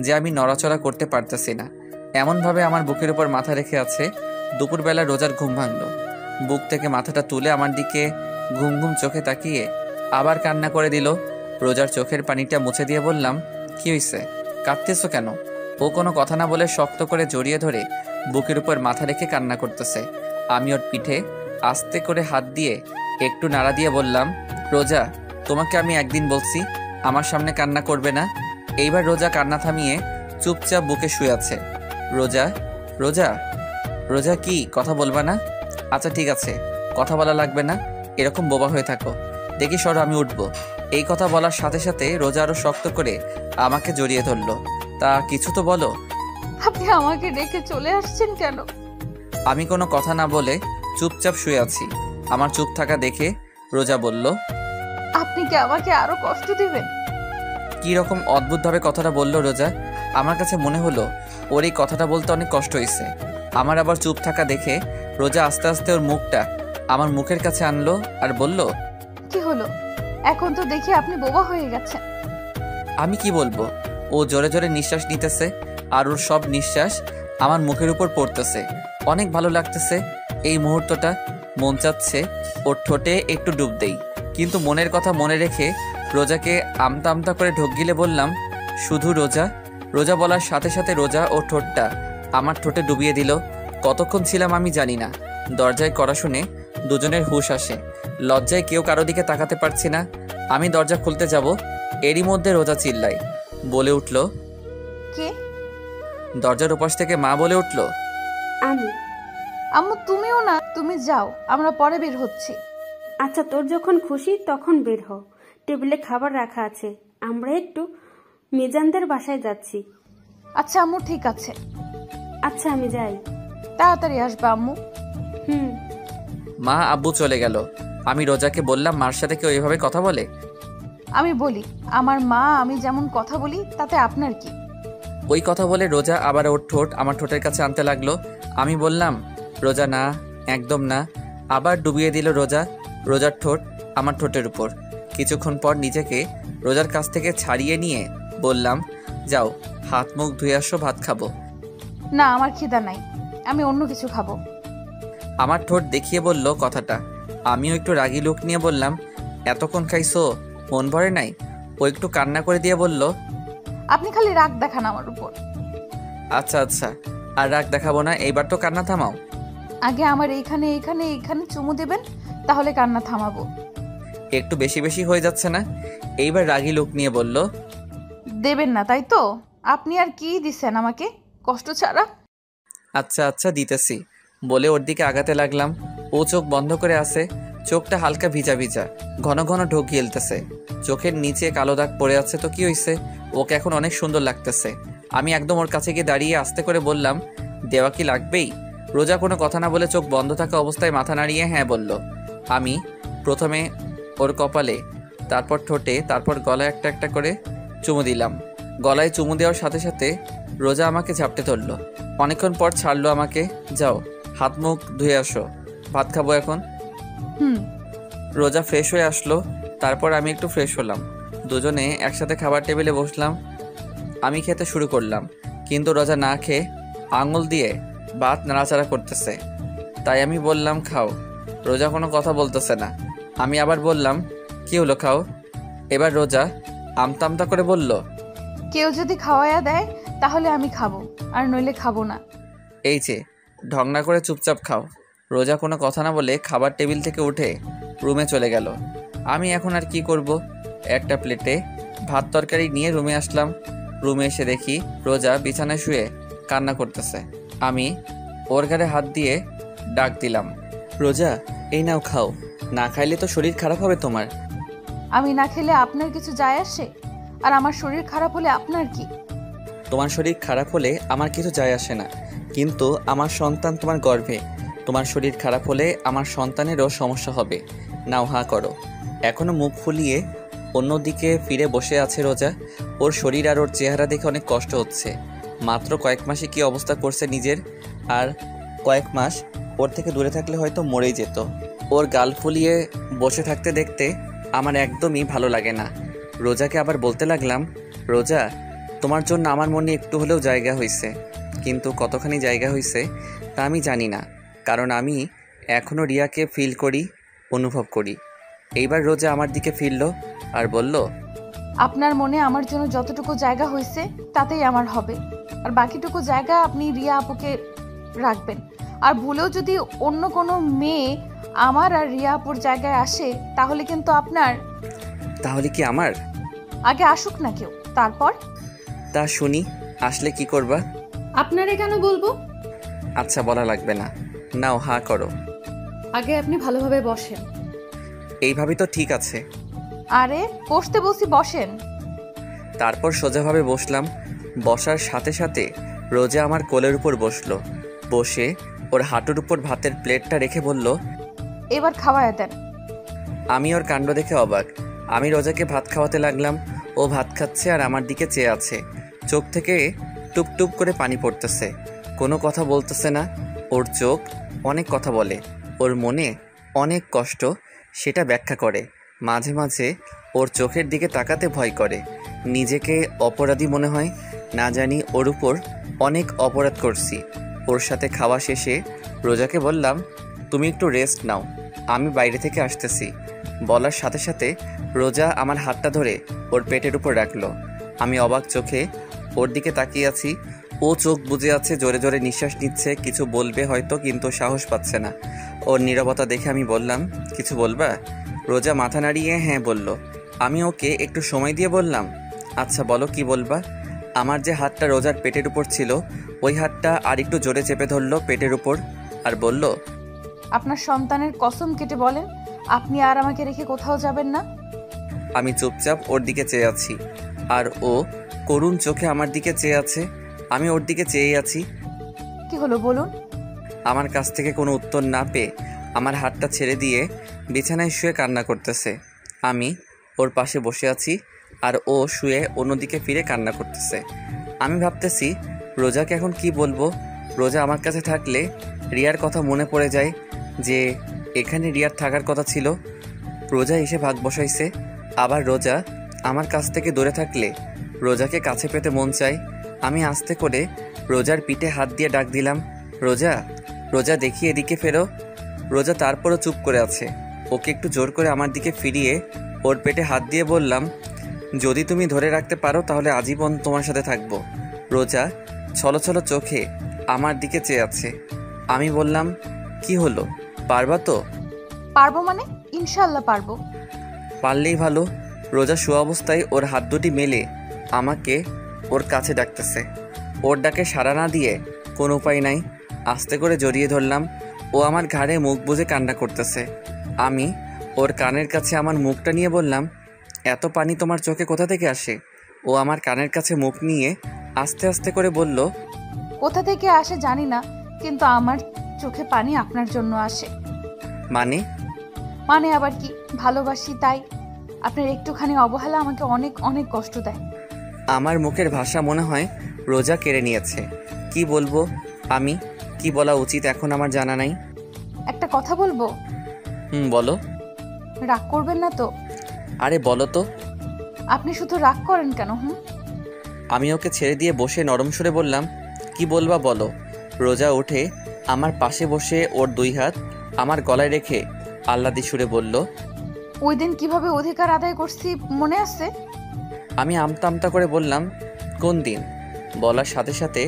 যে আমি নড়াচড়া করতে পারতেছি না। এমনভাবে আমার বুকের উপর মাথা রেখে আছে। দুপুরবেলা রোজার ঘুম ভাঙল। বুক থেকে মাথাটা তুলে আমার দিকে ঘুম ঘুম চোখে তাকিয়ে আবার কান্না করে দিল। রোজার চোখের পানিটা মুছে দিয়ে বললাম, কি হয়েছে, কাঁদতেছো কেন? ও কোনো কথা না বলে শক্ত করে জড়িয়ে ধরে বুকের উপর মাথা রেখে কান্না করতেছে। আমি ওর পিঠে আস্তে করে হাত দিয়ে একটু নাড়া দিয়ে বললাম, রোজা, তোমাকে আমি একদিন বলছি আমার সামনে কান্না করবে না। এইবার রোজা কান্না থামিয়ে চুপচাপ বুকে শুয়ে আছে। রোজা, রোজা, রোজা, কি কথা বলবা না? আচ্ছা ঠিক আছে, কথা বলা লাগবে না, এরকম বোবা হয়ে থাকো। দেখি সরো, আমি উঠবো। এই কথা বলার সাথে সাথে রোজা আরো শক্ত করে আমাকে জড়িয়ে ধরলো। তা কিছু তো বলো। আপনি আমাকে রেখে চলে আসছেন কেন? আমি কোনো কথা না বলে চুপচাপ শুয়ে আছি। আমার চুপ থাকা দেখে রোজা বলল, আপনি কি আমাকে আরো কষ্ট দিবেন? কি রকম অদ্ভুতভাবে কথাটা বলল রোজা। আমার কাছে মনে হলো ওর এই কথাটা বলতে অনেক কষ্ট হয়েছে। আমার আবার চুপ থাকা দেখে রোজা আস্তে আস্তে ওর মুখটা আমার মুখের কাছে আনলো আর বলল, কি হলো? এখন তো দেখি আপনি বোবা হয়ে গেছেন। আমি কি বলবো? ও জোরে জোরে নিঃশ্বাস নিতেছে আর ওর সব নিঃশ্বাস আমার মুখের উপর পড়তেছে। অনেক ভালো লাগতেছে এই মুহূর্তটা। মন চাচ্ছে ওর ঠোঁটে একটু ডুব দেই, কিন্তু মনের কথা মনে রেখে রোজাকে আমতা আমতা করে ঢোক গিলে বললাম, শুধু রোজা। রোজা বলার সাথে সাথে রোজা ও ঠোঁটটা আমার ঠোঁটে ডুবিয়ে দিল। কতক্ষণ ছিলাম আমি জানি না। দরজায় কড়া শুনে দুজনের হুঁশ আসে। লজ্জায় কেউ কারো দিকে তাকাতে পারছি না। আমি দরজা খুলতে যাব, এরই মধ্যে রোজা চিল্লায়, বলে উঠল, কে? দরজার ওপাশ থেকে মা বলে উঠল, আমি। আম্মু তুমিও না, তুমি যাও, আমরা পরে বের হচ্ছি। আচ্ছা, তোর যখন খুশি তখন বের হ। টেবিলে খাবার রাখা আছে, আমরা একটু মিজানদের বাসায় যাচ্ছি। আচ্ছা আম্মু, ঠিক আছে। আচ্ছা, আমি যাই। তাড়াতাড়ি আসবে আম্মু। মা আব্বু চলে গেল। আমি রোজাকে বললাম, মার সাথে কেউ এভাবে কথা বলে? আমি বলি, আমার মা আমি যেমন কথা বলি তাতে আপনার কি? ওই কথা বলে রোজা আবার ওর ঠোঁট আমার ঠোঁটের কাছে আনতে লাগলো। আমি বললাম, রোজা না, একদম না। আবার ডুবিয়ে দিল রোজা রোজার ঠোঁট আমার ঠোঁটের উপর। কিছুক্ষণ পর নিজেকে রোজার কাছ থেকে ছাড়িয়ে নিয়ে বললাম, যাও হাত মুখ ধুয়ে আসো, ভাত খাবো। না, আমার খিদা নাই। আমি অন্য কিছু খাবো। আমার ঠোঁট দেখিয়ে বলল কথাটা। আমিও একটু রাগী লুক নিয়ে বললাম, এতক্ষণ খাইছো, মন ভরে নাই? ও একটু কান্না করে দিয়ে বলল, আপনি খালি রাগ দেখান আমার উপর। আচ্ছা আচ্ছা, আর রাগ দেখাবো না, এইবার তো কান্না থামাও। আগে আমার এইখানে এইখানে এইখানে চুমু দেবেন, তাহলে কান্না থামাবো। একটু বেশি বেশি হয়ে যাচ্ছে না? এইবার রাগী লুক নিয়ে বলল, দেবেন না তাই তো? আপনি আর কি দিছেন আমাকে কষ্ট ছাড়া? আচ্ছা আচ্ছা দিতেছি বলে ওর দিকে আগাতে লাগলাম। ও চোখ বন্ধ করে আছে, চোখটা হালকা ভিজা ভিজা, ঘন ঘন ঢোক গিলতেছে, চোখের নিচে কালো দাগ পড়ে আছে। তো কি হয়েছে? ওকে এখন অনেক সুন্দর লাগতেছে। আমি একদম ওর কাছে গিয়ে দাঁড়িয়ে আস্তে করে বললাম, দেওয়া কি লাগবেই? রোজা কোনো কথা না বলে চোখ বন্ধ থাকা অবস্থায় মাথা নাড়িয়ে হ্যাঁ বলল। আমি প্রথমে ওর কপালে, তারপর ঠোঁটে, তারপর গলায় একটা একটা করে চুমু দিলাম। গলায় চুমু দেওয়ার সাথে সাথে রোজা আমাকে ঝাপটে ধরলো। অনেকক্ষণ পর ছাড়লো আমাকে। যাও হাত মুখ ধুয়ে আসো, ভাত খাবো এখন। হুম। রোজা ফ্রেশ হয়ে আসলো, তারপর আমি একটু ফ্রেশ হলাম। দুজনে একসাথে খাবার টেবিলে বসলাম। আমি খেতে শুরু করলাম, কিন্তু রোজা না খেয়ে আঙুল দিয়ে ভাত নাড়াচাড়া করতেছে। তাই আমি বললাম, খাও। রোজা কোনো কথা বলতেছে না। আমি আবার বললাম, কি হলো, খাও। এবার রোজা আমতা আমতা করে বলল, কেউ যদি খাওয়াইয়া দেয় তাহলে আমি খাবো, আর নইলে খাবো না। এই যে ঢং না করে চুপচাপ খাও। রোজা কোনো কথা না বলে খাবার টেবিল থেকে উঠে রুমে চলে গেল। আমি এখন আর কি করব? একটা প্লেটে ভাত তরকারি নিয়ে রুমে আসলাম। রুমে এসে দেখি রোজা বিছানায় শুয়ে কান্না করতেছে। আমি ওর ঘাড়ে হাত দিয়ে ডাক দিলাম, রোজা এই নাও খাও, না খাইলে তো শরীর খারাপ হবে তোমার। আমি না খেলে আপনার কিছু যায় আসে? আর আমার শরীর খারাপ হলে আপনার কি? তোমার শরীর খারাপ হলে আমার কিছু যায় আসে না, কিন্তু আমার সন্তান তোমার গর্ভে। তোমার শরীর খারাপ হলে আমার সন্তানেরও সমস্যা হবে। নাও হা করো। এখনও মুখ ফুলিয়ে অন্যদিকে ফিরে বসে আছে রোজা। ওর শরীর আর ওর চেহারা দেখে অনেক কষ্ট হচ্ছে। মাত্র কয়েক মাসে কি অবস্থা করছে নিজের, আর কয়েক মাস ওর থেকে দূরে থাকলে হয়তো মরেই যেত। ওর গাল ফুলিয়ে বসে থাকতে দেখতে আমার একদমই ভালো লাগে না। রোজাকে আবার বলতে লাগলাম, রোজা তোমার জন্য আমার মনে একটু হলেও জায়গা হয়েছে, কিন্তু কতখানি জায়গা হয়েছে তা আমি জানি না, কারণ আমি এখনও রিয়াকে ফিল করি, অনুভব করি। এইবার রোজা আমার দিকে ফিরল আর বলল, আপনার মনে আমার জন্য যতটুকু জায়গা হয়েছে তাতেই আমার হবে, আর বাকিটুকু জায়গা আপনি রিয়া আপুকে রাখবেন। আর ভুলেও যদি অন্য কোনো মেয়ে আমার আর রিয়া আপুর জায়গায় আসে তাহলে কিন্তু আপনার। তাহলে কি আমার? আগে আসুক না কেউ, তারপর। তা শুনি, আসলে কি করবা? আপনারে কেন বলবো? আচ্ছা বলা লাগবে না, নাও হা করো। আগে আপনি ভালোভাবে বসেন। এইভাবে তো ঠিক আছে। আরে বসতে বসি, বসেন। তারপর সোজাভাবে বসলাম। বসার সাথে সাথে রোজা আমার কোলের উপর বসলো। বসে ওর হাঁটুর উপর ভাতের প্লেটটা রেখে বলল, এবার খাওয়ায় দেন। আমি ওর কাণ্ড দেখে অবাক। আমি রোজাকে ভাত খাওয়াতে লাগলাম। ও ভাত খাচ্ছে আর আমার দিকে চেয়ে আছে। চোখ থেকে টুপ টুপ করে পানি পড়তেছে, কোনো কথা বলতেছে না। ওর চোখ অনেক কথা বলে, ওর মনে অনেক কষ্ট, সেটা ব্যাখ্যা করে। মাঝে মাঝে ওর চোখের দিকে তাকাতে ভয় করে, নিজেকে অপরাধী মনে হয়। না জানি ওর উপর অনেক অপরাধ করছি। ওর সাথে খাওয়া শেষে রোজাকে বললাম, তুমি একটু রেস্ট নাও, আমি বাইরে থেকে আসতেছি। বলার সাথে সাথে রোজা আমার হাতটা ধরে ওর পেটের উপর রাখলো। আমি অবাক চোখে ওর দিকে তাকিয়ে আছি। ও চোখ বুজে আছে, জোরে জোরে নিঃশ্বাস নিচ্ছে, কিছু বলবে হয়তো, কিন্তু সাহস পাচ্ছে না। ওর নীরবতা দেখে আমি বললাম, কিছু বলবা? রোজা মাথা নাড়িয়ে হ্যাঁ বলল। আমি ওকে একটু সময় দিয়ে বললাম, আচ্ছা বলো কি বলবা। আমার যে হাতটা রোজার পেটের উপর ছিল, ওই হাতটা আর একটু জোরে চেপে ধরলো পেটের উপর আর বলল, আপনার সন্তানের কসম কেটে বলেন আপনি আর আমাকে রেখে কোথাও যাবেন না। আমি চুপচাপ ওর দিকে চেয়ে আছি, আর ও করুণ চোখে আমার দিকে চেয়ে আছে। আমি ওর দিকে চেয়ে আছি। কি হলো বলুন? আমার কাছ থেকে কোনো উত্তর না পেয়ে আমার হাতটা ছেড়ে দিয়ে বিছানায় শুয়ে কান্না করতেছে। আমি ওর পাশে বসে আছি আর ও শুয়ে অন্যদিকে ফিরে কান্না করতেছে। আমি ভাবতেছি রোজাকে এখন কি বলবো। রোজা আমার কাছে থাকলে রিয়ার কথা মনে পড়ে যায় যে এখানে রিয়ার থাকার কথা ছিল। রোজা এসে ভাগ বসাইছে, আবার রোজা আমার কাছ থেকে দূরে থাকলে রোজাকে কাছে পেতে মন চায়। আমি আস্তে করে রোজার পিঠে হাত দিয়ে ডাক দিলাম, রোজা, রোজা দেখি এদিকে ফেরো। রোজা তারপরও চুপ করে আছে। ওকে একটু জোর করে আমার দিকে ফিরিয়ে ওর পেটে হাত দিয়ে বললাম, যদি তুমি ধরে রাখতে পারো তাহলে আজীবন তোমার সাথে থাকবো। রোজা ছলছল চোখে আমার দিকে চেয়ে আছে। আমি বললাম, কি হলো, পারবা তো? পারবো মানে? ইনশাল্লাহ পারবো। পারলেই ভালো। রোজা শোয়া অবস্থায় ওর হাত দুটি মেলে আমাকে ওর কাছে ডাকতেছে। ওর ডাকে সাড়া না দিয়ে কোনো উপায় নাই, আস্তে করে জড়িয়ে ধরলাম। ও আমার ঘাড়ে মুখ বুজে কান্না করতেছে। আমি ওর কানের কাছে আমার মুখটা নিয়ে বললাম, এত পানি তোমার চোখে কোথা থেকে আসে? ও আমার কানের কাছে মুখ নিয়ে আস্তে আস্তে করে বলল, কোথা থেকে আসে জানি না, কিন্তু আমার চোখে পানি আপনার জন্য আসে। মানে? মানে আবার কি, ভালোবাসি তাই। আপনার একটুখানি অবহেলা আমাকে অনেক অনেক কষ্ট দেয়। আমার মুখের ভাষা মনে হয় রোজা কেড়ে নিয়েছে। কি বলবো আমি, কি বলা উচিত এখন আমার জানা নাই। একটা কথা বলবো? বলো। রাগ করবেন না তো? আরে বলো তো। আপনি শুধু রাগ করেন কেন? আমি ওকে ছেড়ে দিয়ে বসে নরম সুরে বললাম, কি বলবা বলো। রোজা উঠে আমার পাশে বসে ওর দুই হাত আমার গলায় রেখে আহ্লাদি সুরে বলল, ওই দিন কিভাবে অধিকার আদায় করছি মনে আছে? আমি আমতা আমতা করে বললাম, কোন দিন? বলার সাথে সাথে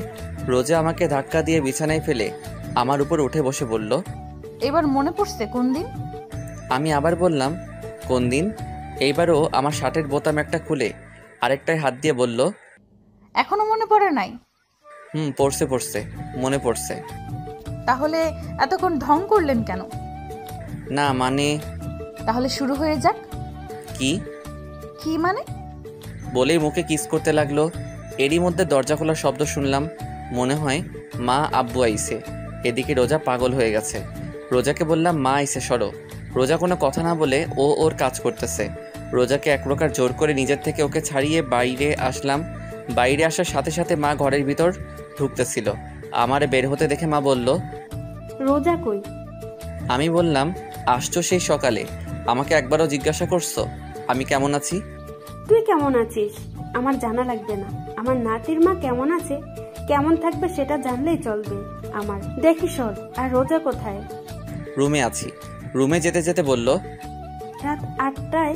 রোজা আমাকে ধাক্কা দিয়ে বিছানায় ফেলে আমার উপর উঠে বসে বলল, এবার মনে পড়ছে কোন দিন? আমি আবার বললাম, কোন দিন? এইবারও আমার শার্টের বোতাম একটা খুলে আরেকটায় হাত দিয়ে বলল, এখনো মনে পড়ে নাই? পড়ছে, মনে পড়ছে। তাহলে এতক্ষণ ঢং করলেন কেন? না মানে। তাহলে শুরু হয়ে যাক। কি? কি মানে? বলেই মুখে কিস করতে লাগলো। এরই মধ্যে দরজা খোলার শব্দ শুনলাম। মনে হয় মা আব্বু আইছে। এদিকে রোজা পাগল হয়ে গেছে। রোজাকে বললাম, মা আইছে, সরো। রোজা কোনো কথা না বলে ও ওর কাজ করতেছে। রোজাকে এক প্রকার জোর করে নিজের থেকে ওকে ছাড়িয়ে বাইরে আসলাম। বাইরে আসার সাথে সাথে মা ঘরের ভিতর ঢুকতেছিল। আমারে বের হতে দেখে মা বলল, রোজা কই? আমি বললাম, আসছো সেই সকালে, আমাকে একবারও জিজ্ঞাসা করছো আমি কেমন আছি? তুই কেমন আছিস আমার জানা লাগবে না। আমার নাতির মা কেমন আছে, কেমন থাকবে সেটা জানলেই চলবে আমার। দেখি সর। আর রোজা কোথায়? রুমে আছি। রুমে যেতে যেতে বলল, রাত 8টায়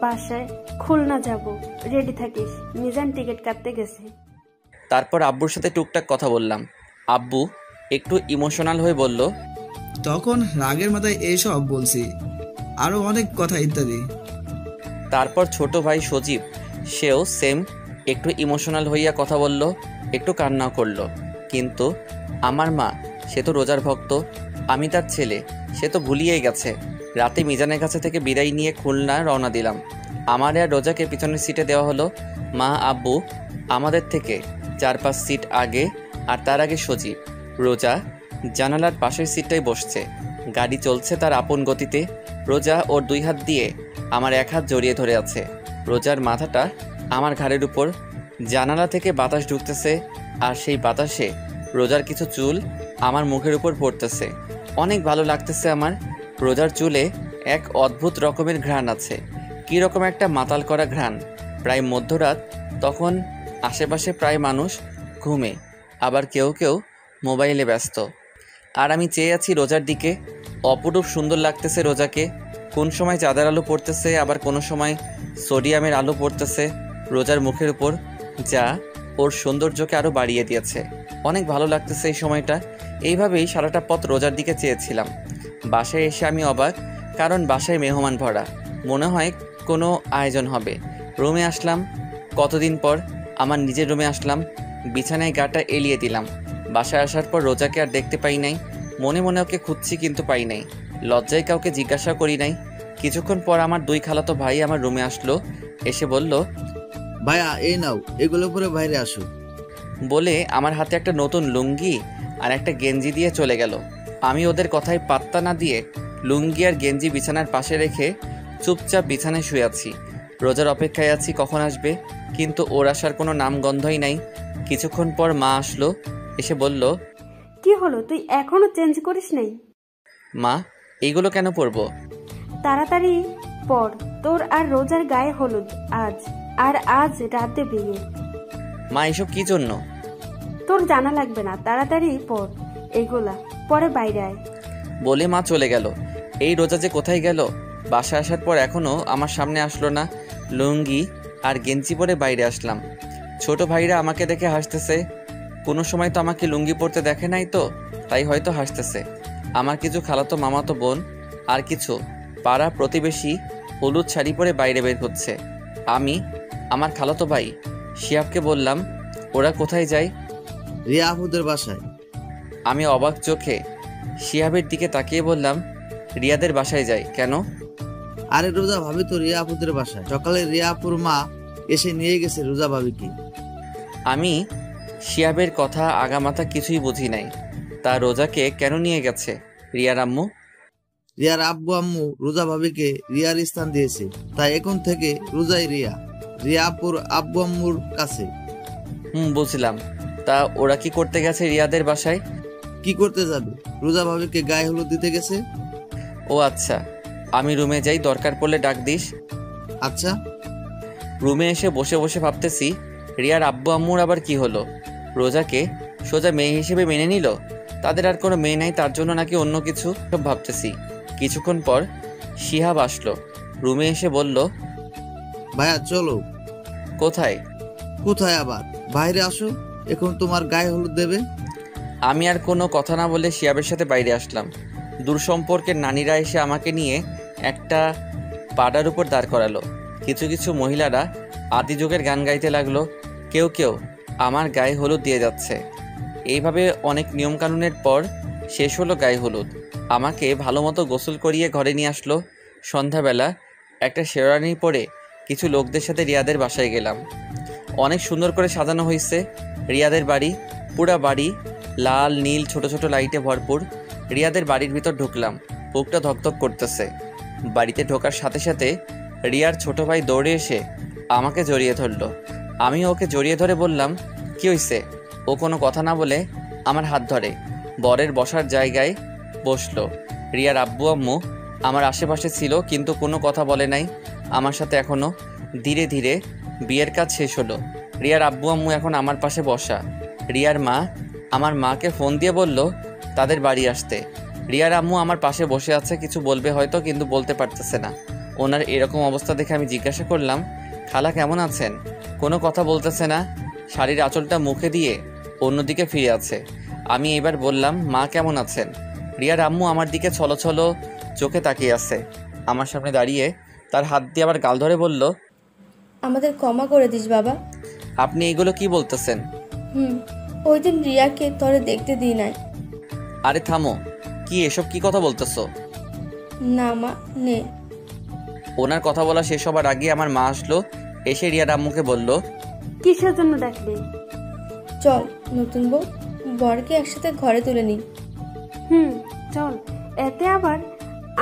বাসায় খুলনা যাব, রেডি থাকিস। মিজান টিকিট কাটতে গেছে। তারপর আব্বুর সাথে টুকটাক কথা বললাম। আব্বু একটু ইমোশনাল হয়ে বলল, তখন রাগের মাথায় এইসব বলছি, আরো অনেক কথা ইত্যাদি। তারপর ছোট ভাই সজীব, সেও সেম একটু ইমোশনাল হইয়া কথা বলল, একটু কান্নাও করলো। কিন্তু আমার মা, সে তো রোজার ভক্ত, আমি তার ছেলে, সে তো ভুলিয়েই গেছে। রাতে মিজানের কাছে থেকে বিদায় নিয়ে খুলনা রওনা দিলাম। আমার আর রোজাকে পিছনের সিটে দেওয়া হলো। মা আব্বু আমাদের থেকে 4-5 সিট আগে, আর তার আগে সজীব। রোজা জানালার পাশের সিটটাই বসছে। গাড়ি চলছে তার আপন গতিতে। রোজা ওর দুই হাত দিয়ে আমার এক হাত জড়িয়ে ধরে আছে। রোজার মাথাটা আমার ঘাড়ের উপর। জানালা থেকে বাতাস ঢুকতেছে, আর সেই বাতাসে রোজার কিছু চুল আমার মুখের উপর পড়তেছে। অনেক ভালো লাগতেছে আমার। রোজার চুলে এক অদ্ভুত রকমের ঘ্রাণ আছে, কী রকম একটা মাতাল করা ঘ্রাণ। প্রায় মধ্যরাত, তখন আশেপাশে প্রায় মানুষ ঘুমে, আবার কেউ কেউ মোবাইলে ব্যস্ত। আর আমি চেয়ে আছি রোজার দিকে। অপরূপ সুন্দর লাগতেছে রোজাকে। কোন সময় চাঁদের আলো পড়তেছে, আবার কোনো সময় সোডিয়ামের আলো পড়তেছে রোজার মুখের উপর, যা ওর সৌন্দর্যকে আরও বাড়িয়ে দিয়েছে। অনেক ভালো লাগতেছে এই সময়টা। এইভাবেই সারাটা পথ রোজার দিকে চেয়েছিলাম। বাসায় এসে আমি অবাক, কারণ বাসায় মেহমান ভরা। মনে হয় কোনো আয়োজন হবে। রুমে আসলাম, কতদিন পর আমার নিজের রুমে আসলাম। বিছানায় গাটা এলিয়ে দিলাম। বাসায় আসার পর রোজাকে আর দেখতে পাই নাই। মনে মনে ওকে খুঁজছি, কিন্তু পাই নাই। লজ্জায় কাউকে জিজ্ঞাসা করি নাই। কিছুক্ষণ পর আমার 2 খালাতো ভাই আমার রুমে আসলো। এসে বলল, ভাইয়া এই নাও, এগুলো পরে বাইরে আসো। বলে আমার হাতে একটা নতুন লুঙ্গি আর একটা গেঞ্জি দিয়ে চলে গেল। আমি ওদের কথায় পাত্তা না দিয়ে লুঙ্গি আর গেঞ্জি বিছানার পাশে রেখে চুপচাপ বিছানায় শুয়ে আছি। রোজার অপেক্ষায় আছি কখন আসবে, কিন্তু ওর আসার কোনো নামগন্ধই নাই। কিছুক্ষণ পর মা আসলো। এসে বলল, কি হলো, তুই এখনো চেঞ্জ করিস নাই? মা, এইগুলো কেন পরবো? তাড়াতাড়ি পর, তোর আর রোজার গায়ে হলুদ আজ, আর আজ রাতে বিয়ে। মা, এসব কি জন্য? তোর জানা লাগবে না, তাড়াতাড়ি পর। এগুলা পরে বাইরে আয়। বলে মা চলে গেল। এই রোজা যে কোথায় গেল? বাসায় আসার পর এখনও আমার সামনে আসলো না। লুঙ্গি আর গেঞ্জি পরে বাইরে আসলাম। ছোট ভাইরা আমাকে দেখে হাসতেছে। কোনো সময় তো আমাকে লুঙ্গি পরতে দেখে নাই, তো তাই হয়তো হাসতেছে। আমার কিছু খালাতো মামাতো বোন আর কিছু পাড়া প্রতিবেশী হলুদ শাড়ি পরে বাইরে বের হচ্ছে। আমি আমার খালাতো ভাই শিহাবকে বললাম, ওরা কোথায় যায়? রিয়া আপুদের বাসায়। আমি অবাক চোখে শিহাবের দিকে তাকিয়ে বললাম, রিয়াদের বাসায় যাই কেন? আরে রোজা ভাবি তো রিয়া আপুদের বাসায়। সকালে রিয়া আপুর মা এসে নিয়ে গেছে রোজা ভাবিকে। আমি শিহাবের কথা আগামাথা কিছুই বুঝি নাই। তা রোজাকে কেন নিয়ে গেছে রিয়ার আম্মু? রিয়ার আব্বু আম্মু রোজা ভাবিকে রিয়ার স্থান দিয়েছে, তাই এখন থেকে রোজাই রিয়া, রিয়া আপুর আব্বু আম্মুর কাছে। বুঝলাম। তা ওরা কি করতে গেছে রিয়াদের বাসায়? কি করতে যাবে? রোজা ভাবিকে গায়ে হলুদ দিতে গেছে। ও আচ্ছা, আমি রুমে যাই, দরকার পড়লে ডাক দিস। আচ্ছা। রুমে এসে বসে বসে ভাবতেছি, রিয়ার আব্বু আম্মুর আবার কি হলো? রোজাকে সোজা মেয়ে হিসেবে মেনে নিল? তাদের আর কোনো মেয়ে নাই, তার জন্য নাকি অন্য কিছু? সব ভাবতেছি। কিছুক্ষণ পর শিহাব আসলো। রুমে এসে বলল, ভাইয়া চলো। কোথায়? কোথায় আবার? বাইরে আসো, এখন তোমার গায়ে হলুদ দেবে। আমি আর কোনো কথা না বলে শিহাবের সাথে বাইরে আসলাম। দূর সম্পর্কের নানিরা এসে আমাকে নিয়ে একটা পাড়ার উপর দাঁড় করালো। কিছু কিছু মহিলারা আদি যুগের গান গাইতে লাগলো। কেউ কেউ আমার গায়ে হলুদ দিয়ে যাচ্ছে। এইভাবে অনেক নিয়মকানুনের পর শেষ হলো গায়ে হলুদ। আমাকে ভালো মতো গোসল করিয়ে ঘরে নিয়ে আসলো। সন্ধ্যাবেলা একটা শেরওয়ানি পরে কিছু লোকদের সাথে রিয়াদের বাসায় গেলাম। অনেক সুন্দর করে সাজানো হয়েছে রিয়াদের বাড়ি। পুরা বাড়ি লাল নীল ছোট ছোট লাইটে ভরপুর। রিয়াদের বাড়ির ভিতর ঢুকলাম, বুকটা ধকধক করতেছে। বাড়িতে ঢোকার সাথে সাথে রিয়ার ছোট ভাই দৌড়ে এসে আমাকে জড়িয়ে ধরলো। আমি ওকে জড়িয়ে ধরে বললাম, কি হয়েছে? ও কোনো কথা না বলে আমার হাত ধরে বরের বসার জায়গায় বসলো। রিয়ার আব্বু আম্মু আমার আশেপাশে ছিল, কিন্তু কোনো কথা বলে নাই আমার সাথে। এখনও ধীরে ধীরে বিয়ের কাজ শেষ হলো। রিয়ার আব্বু আম্মু এখন আমার পাশে বসা। রিয়ার মা আমার মাকে ফোন দিয়ে বলল তাদের বাড়ি আসতে। রিয়ার আম্মু আমার পাশে বসে আছে, কিছু বলবে হয়তো, কিন্তু বলতে পারতেছে না। ওনার এরকম অবস্থা দেখে আমি জিজ্ঞাসা করলাম, খালা কেমন আছেন? কোনো কথা বলতেছে না, শাড়ির আঁচলটা মুখে দিয়ে অন্যদিকে ফিরে আছে। আমি এবার বললাম, মা কেমন আছেন? রিয়ার আম্মু আমার দিকে ছলো ছলো চোখে তাকিয়ে আছে। আমার সামনে দাঁড়িয়ে তার হাত দিয়ে আবার গাল ধরে বলল, আমাদের ক্ষমা করে দিস বাবা। আপনি এইগুলো কি বলতেছেন? ওই দিন রিয়াকে তোরে দেখতে দিই নাই। আরে থামো, কি এসব কি কথা বলতেছো? না মা নে। ওনার কথা বলা শেষ হবার আগে আমার মা আসলো। এসে রিয়ার আম্মুকে বলল, কিসের জন্য ডাকলে? চল নতুন বউ বরকে একসাথে ঘরে তুলে নি। চল, এতে আবার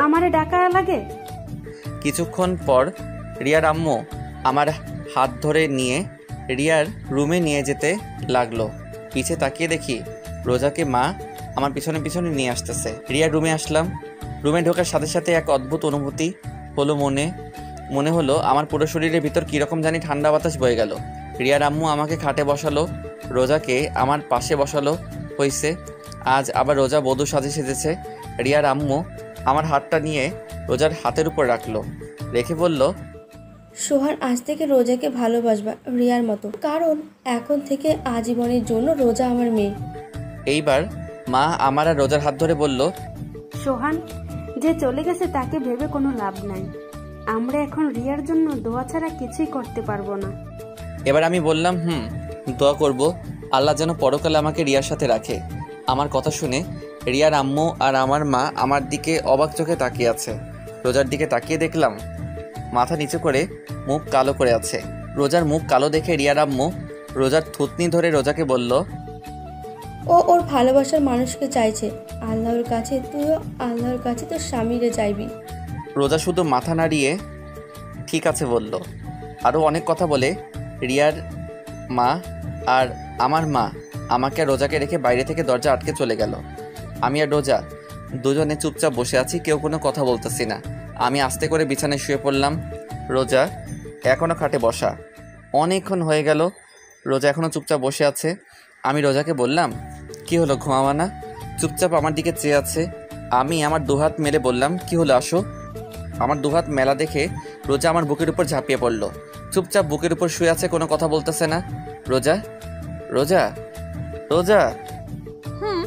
আমারে ডাকা লাগে? কিছুক্ষণ পর রিয়ার আম্মু আমার হাত ধরে নিয়ে রিয়ার রুমে নিয়ে যেতে লাগলো। পিছে তাকিয়ে দেখি রোজাকে মা আমার পিছনে পিছনে নিয়ে আসতেছে। রিয়ার রুমে আসলাম। রুমে ঢোকার সাথে সাথে এক অদ্ভুত অনুভূতি হলো। মনে হলো আমার পুরো শরীরের ভিতর কীরকম জানি ঠান্ডা বাতাস বয়ে গেল। রিয়ার আম্মু আমাকে খাটে বসালো, রোজাকে আমার পাশে বসালো হয়েছে। আজ আবার রোজা বধূ সাজে সেজেছে। রিয়ার আম্মু আমার হাতটা নিয়ে রোজার হাতের উপর রাখলো, রেখে বলল, সোহান আজ থেকে রোজাকে ভালোবাসবা রিয়ার মতো, কারণ এখন থেকে আজীবনের জন্য রোজা আমার মেয়ে। এইবার মা আমার আর রোজার হাত ধরে বলল, সোহান যে চলে গেছে তাকে ভেবে কোনো লাভ নাই। আমরা এখন রিয়ার জন্য দোয়া ছাড়া কিছুই করতে পারবো না। এবার আমি বললাম, দোয়া করব আল্লাহ যেন পরকালে আমাকে রিয়ার সাথে রাখে। আমার কথা শুনে রিয়ার আম্মু আর আমার মা আমার দিকে অবাক চোখে তাকিয়ে আছে। রোজার দিকে তাকিয়ে দেখলাম মাথা নিচু করে মুখ কালো করে আছে। রোজার মুখ কালো দেখে রিয়ার আম্মু রোজার থুতনি ধরে রোজাকে বলল, ও ওর ভালোবাসার মানুষকে চাইছে, আল্লাহর কাছে তুইও আল্লাহর কাছে তোর স্বামীরে চাইবি। রোজা শুধু মাথা নাড়িয়ে ঠিক আছে বলল। আরও অনেক কথা বলে রিয়ার মা আর আমার মা আমাকে আর রোজাকে রেখে বাইরে থেকে দরজা আটকে চলে গেল। আমি আর রোজা দুজনে চুপচাপ বসে আছি, কেউ কোনো কথা বলতেছি না। আমি আস্তে করে বিছানায় শুয়ে পড়লাম। রোজা এখনও খাটে বসা। অনেকক্ষণ হয়ে গেল, রোজা এখনও চুপচাপ বসে আছে। আমি রোজাকে বললাম, কি হলো ঘুমাবা না? চুপচাপ আমার দিকে চেয়ে আছে। আমি আমার দুহাত মেলে বললাম, কি হলো, আসো। আমার দুহাত মেলা দেখে রোজা আমার বুকের উপর ঝাঁপিয়ে পড়লো। চুপচাপ বুকের উপর শুয়ে আছে, কোনো কথা বলতেছে না। রোজা, রোজা, রোজা, হুম।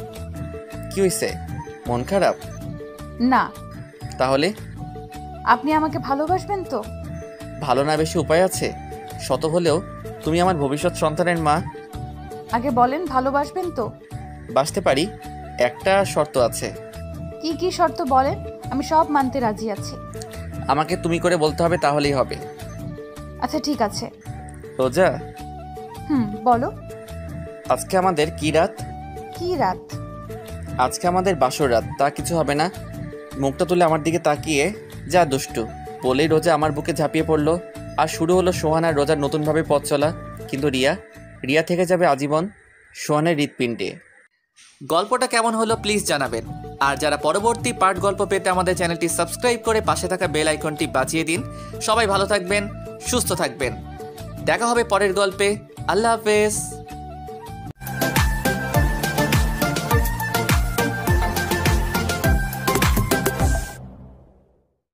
কি হয়েছে? মন খারাপ? না। তাহলে আপনি আমাকে ভালোবাসবেন তো? ভালো না বেশি উপায় আছে? শত হলেও তুমি আমার ভবিষ্যৎ সন্তানের মা। আগে বলেন, ভালোবাসবেন তো? বাঁচতে পারি, একটা শর্ত আছে। কি কি শর্ত বলেন, আমি সব মানতে রাজি আছি। আমাকে তুমি করে বলতে হবে, তাহলেই হবে। আচ্ছা ঠিক আছে। রোজা, বলো। আজকে আমাদের কি রাত? কি রাত? আজকে আমাদের বাসর রাত। তা কিছু হবে না। মুখটা তুলে আমার দিকে তাকিয়ে, যা দুষ্টু বলেই রোজা আমার বুকে ঝাঁপিয়ে পড়লো। আর শুরু হলো সোহান আর রোজার নতুনভাবে পথ চলা। কিন্তু রিয়া থেকে যাবে আজীবন সোহানের হৃৎপিণ্ডে। গল্পটা কেমন হলো প্লিজ জানাবেন। আর যারা পরবর্তী পার্ট গল্প পেতে আমাদের চ্যানেলটি সাবস্ক্রাইব করে পাশে থাকা বেল আইকনটি বাজিয়ে দিন। সবাই ভালো থাকবেন, সুস্থ থাকবেন। দেখা হবে পরের গল্পে। আল্লাহ হাফেজ।